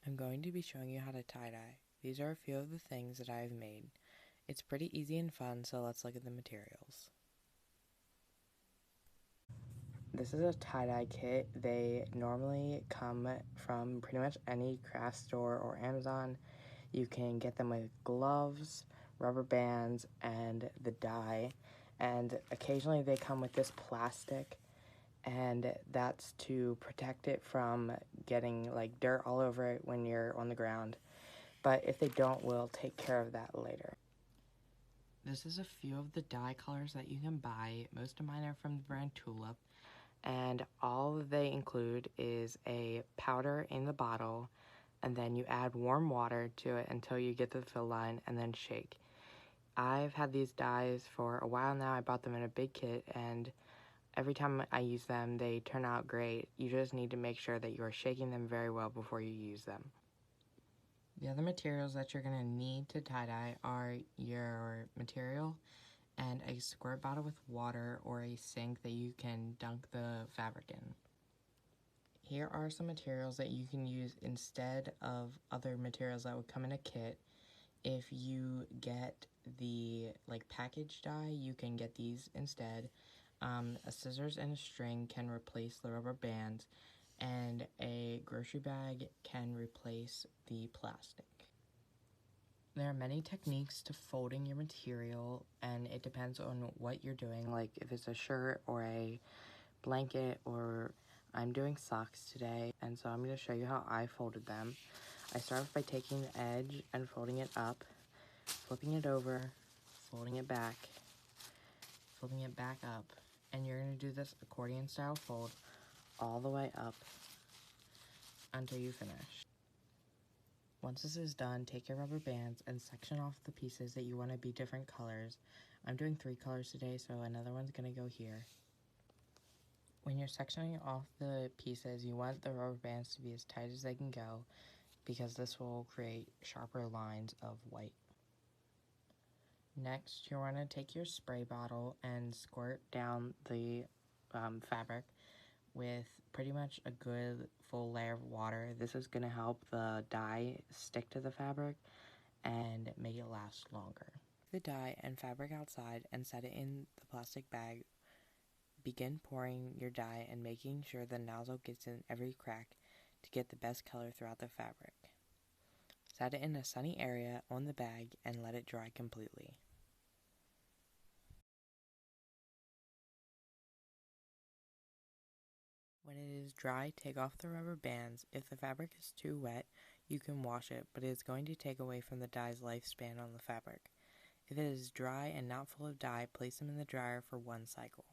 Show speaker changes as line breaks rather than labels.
I'm going to be showing you how to tie-dye. These are a few of the things that I have made. It's pretty easy and fun, so let's look at the materials. This is a tie-dye kit. They normally come from pretty much any craft store or Amazon. You can get them with gloves, rubber bands, and the dye. And occasionally they come with this plastic, and that's to protect it from getting like dirt all over it when you're on the ground. But if they don't, we'll take care of that later. This is a few of the dye colors that you can buy. Most of mine are from the brand Tulip, and all they include is a powder in the bottle, and then you add warm water to it until you get to the fill line, and then shake. I've had these dyes for a while now. I bought them in a big kit, and every time I use them, they turn out great. You just need to make sure that you are shaking them very well before you use them. The other materials that you're going to need to tie-dye are your material and a squirt bottle with water or a sink that you can dunk the fabric in. Here are some materials that you can use instead of other materials that would come in a kit. If you get the package dye, you can get these instead. A scissors and a string can replace the rubber bands, and a grocery bag can replace the plastic. There are many techniques to folding your material, and it depends on what you're doing, like if it's a shirt or a blanket, or I'm doing socks today, and so I'm going to show you how I folded them. I start off by taking the edge and folding it up, flipping it over, folding it back up, and you're going to do this accordion style fold all the way up until you finish. Once this is done, take your rubber bands and section off the pieces that you want to be different colors. I'm doing 3 colors today, so another one's going to go here. When you're sectioning off the pieces, you want the rubber bands to be as tight as they can go, because this will create sharper lines of white. Next, you want to take your spray bottle and squirt down the fabric with pretty much a good full layer of water. This is going to help the dye stick to the fabric and make it last longer. The dye and fabric outside and set it in the plastic bag. Begin pouring your dye and making sure the nozzle gets in every crack to get the best color throughout the fabric. Set it in a sunny area on the bag and let it dry completely. When it is dry, take off the rubber bands. If the fabric is too wet, you can wash it, but it is going to take away from the dye's lifespan on the fabric. If it is dry and not full of dye, place them in the dryer for 1 cycle.